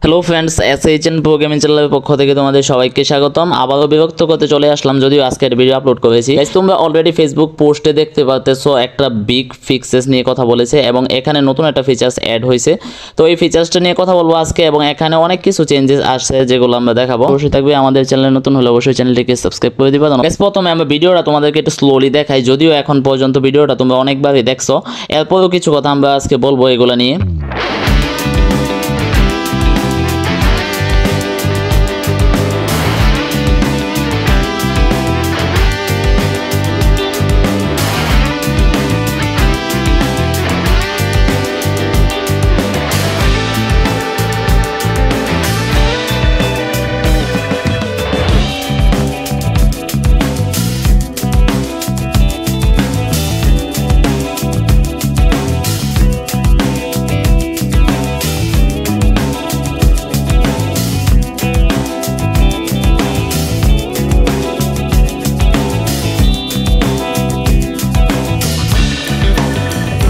Hello friends, SHN pro gaming চ্যানেলের পক্ষ থেকে তোমাদের সবাইকে স্বাগতম। আবারও বিরক্ত করতে চলে আসলাম, যদিও আজকের ভিডিও আপলোড করেছি। তোমরা অলরেডি ফেসবুক পোস্টে দেখতে পাচ্ছো একটা বিগ ফিক্সেস নিয়ে কথা বলেছে এবং এখানে নতুন একটা ফিচার্স অ্যাড হয়েছে। তো এই ফিচার্সটা নিয়ে কথা বলবো আজকে এবং এখানে অনেক কিছু চেঞ্জেস আসছে যেগুলো আমরা দেখাবো। অবশ্যই থাকবে, আমাদের চ্যানেলে নতুন হলে অবশ্যই চ্যানেলটিকে সাবস্ক্রাইব করে দিবা। প্রথমে আমরা ভিডিওটা তোমাদেরকে একটু স্লোলি দেখাই, যদিও এখন পর্যন্ত ভিডিওটা তোমরা অনেকবারই দেখছো। এরপরও কিছু কথা আমরা আজকে বলবো এগুলো নিয়ে।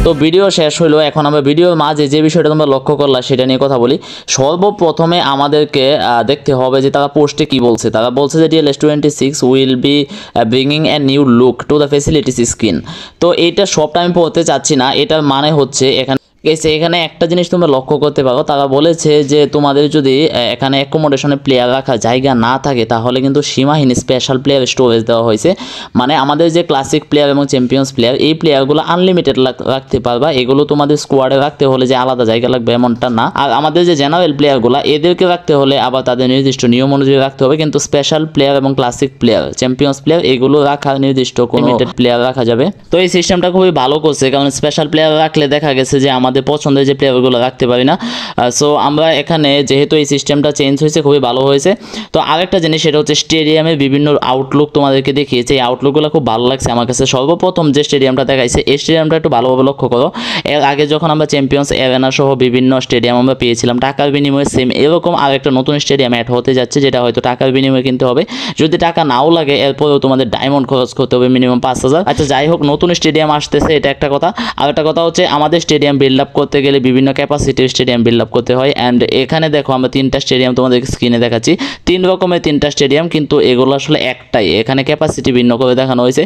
তো ভিডিও শেষ হলো, এখন আমরা ভিডিওর মাঝে যে বিষয়টা তোমরা লক্ষ্য করলা সেটা নিয়ে কথা বলি। সর্বপ্রথমে আমাদেরকে দেখতে হবে যে তারা পোস্টে কি বলছে। তারা বলছে যে DLS26 will be bringing a new look to the facilities screen. তো এইটা সবটা আমি পড়তে চাচ্ছি না, এটার মানে হচ্ছে এখানে একটা জিনিস তোমরা লক্ষ্য করতে পারো। তারা বলেছে যে তোমাদের যদি এখানে অ্যাকোমোডেশনে প্লেয়ার রাখার জায়গা না থাকে তাহলে কিন্তু সীমাহীন স্পেশাল প্লেয়ার স্টোরেজ দেওয়া হয়েছে। মানে আমাদের যে ক্লাসিক প্লেয়ার এবং চ্যাম্পিয়ন্স প্লেয়ার, এই প্লেয়ারগুলো আনলিমিটেড রাখতে পারবা। এগুলো তোমাদের স্কোয়াডে রাখতে হলে যে আলাদা জায়গা লাগবে এমনটা না। আর আমাদের যে জেনারেল প্লেয়ারগুলো, এদেরকে রাখতে হলে আবার তাদের নির্দিষ্ট নিয়ম অনুযায়ী রাখতে হবে। কিন্তু স্পেশাল প্লেয়ার এবং ক্লাসিক প্লেয়ার, চ্যাম্পিয়ন্স প্লেয়ার, এগুলো রাখার নির্দিষ্ট কোনো লিমিটেড প্লেয়ার রাখা যাবে। তো এই সিস্টেমটা খুবই ভালো করছে, কারণ স্পেশাল প্লেয়ার রাখলে দেখা গেছে যে আমাদের পছন্দের যে প্লেয়ারগুলো রাখতে পারি না। সো আমরা এখানে যেহেতু এই সিস্টেমটা চেঞ্জ হয়েছে, খুবই ভালো হয়েছে। তো আরেকটা জিনিস, সেটা হচ্ছে স্টেডিয়ামের বিভিন্ন আউটলুক তোমাদেরকে দেখিয়েছে। এই আউটলুকগুলো খুব ভালো লাগছে আমার কাছে। সর্বপ্রথম যে স্টেডিয়ামটা দেখাইছে, এই স্টেডিয়ামটা একটু ভালোভাবে লক্ষ্য করো। এর আগে যখন আমরা চ্যাম্পিয়ন্স অ্যারেনা সহ বিভিন্ন স্টেডিয়াম আমরা পেয়েছিলাম টাকার বিনিময়ে, সেম এরকম আরেকটা নতুন স্টেডিয়াম অ্যাড হতে যাচ্ছে, যেটা হয়তো টাকার বিনিময়ে কিনতে হবে। যদি টাকা নাও লাগে এরপরেও তোমাদের ডায়মন্ড খরচ করতে হবে মিনিমাম 5000। আচ্ছা যাই হোক, নতুন স্টেডিয়াম আসতেছে, এটা একটা কথা। আর একটা কথা হচ্ছে আমাদের স্টেডিয়াম বিল্ড আপ করতে গেলে বিভিন্ন ক্যাপাসিটির স্টেডিয়াম বিল্ড আপ করতে হয়। অ্যান্ড এখানে দেখো আমরা 3টা স্টেডিয়াম তোমাদের স্ক্রিনে দেখাচ্ছি, 3 রকমের 3টা স্টেডিয়াম, কিন্তু এগুলো আসলে একটাই। এখানে ক্যাপাসিটি ভিন্ন করে দেখানো হয়েছে।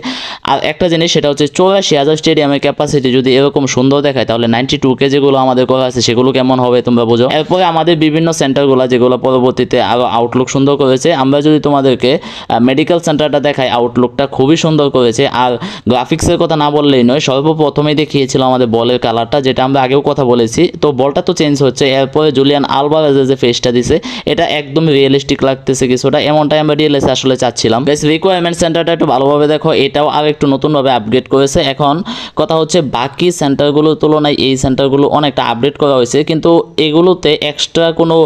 আর একটা জিনিস, সেটা হচ্ছে 84,000 স্টেডিয়ামের ক্যাপাসিটি যদি এরকম সুন্দর দেখায় তাহলে 92K যেগুলো আমাদের করা আছে সেগুলো কেমন হবে তোমরা বোঝো। এরপরে আমাদের বিভিন্ন সেন্টারগুলো যেগুলো পরবর্তীতে আরও আউটলুক সুন্দর করেছে। আমরা যদি তোমাদেরকে মেডিকেল সেন্টারটা দেখাই, আউটলুকটা খুবই সুন্দর করেছে। আর গ্রাফিক্সের কথা না বললেই নয়, সর্বপ্রথমেই দেখিয়েছিল আমাদের বলের কালারটা, যেটা আমরা আগেও কথা বলেছি। তো বলটা তো চেঞ্জ হচ্ছে। এরপরে জুলিয়ান আলভারেজের যে ফেসটা দিছে, এটা একদম রিয়েলিস্টিক লাগতেছে কিছুটা, এমনটাই আমরা ডিএলএস আসলে চাচ্ছিলাম। বেশ রিকোয়ারমেন্ট সেন্টারটা একটু ভালোভাবে দেখো, এটাও আর একটু নতুনভাবে আপগ্রেড করেছে। এখন কথা হচ্ছে বাকি সেন্টারগুলোর তুলনায় এই সেন্টারগুলো অনেকটা আপডেট করা হয়েছে, কিন্তু এগুলোতে এক্সট্রা কোনো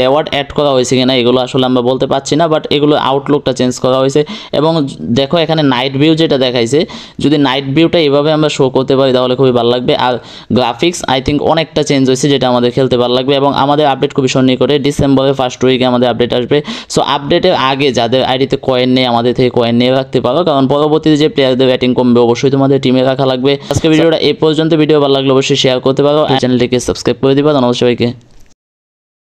রেওয়ার্ড অ্যাড করা হয়েছে কিনা এগুলো আসলে আমরা বলতে পারছি না, বাট এগুলো আউটলুকটা চেঞ্জ করা হয়েছে। এবং দেখো এখানে নাইট ভিউ যেটা দেখাইছে, যদি নাইট ভিউটা এভাবে আমরা শো করতে পারি তাহলে খুবই ভালো লাগবে। আর গ্রাফিক্স আই থিঙ্ক অনেকটা চেঞ্জ হয়েছে, যেটা আমাদের খেলতে ভালো লাগবে। এবং আমাদের আপডেট খুবই সন্নিকটে, ডিসেম্বরের ফার্স্ট উইকে আমাদের আপডেট আসবে। সো আপডেটের আগে যাদের আইডিতে কয়েন নেই, আমাদের থেকে কয়েন নিয়ে রাখতে পারো, কারণ পরবর্তীতে যে প্লেয়ারদের রেটিং কমবে অবশ্যই তোমাদের টিমে রাখা লাগবে। আজকে ভিডিওটা এই পর্যন্ত। ভিডিও ভালো লাগলে অবশ্যই শেয়ার করতে পারো, চ্যানেলটিকে সাবস্ক্রাইব করে দিবা। ধন্যবাদ সবাইকে।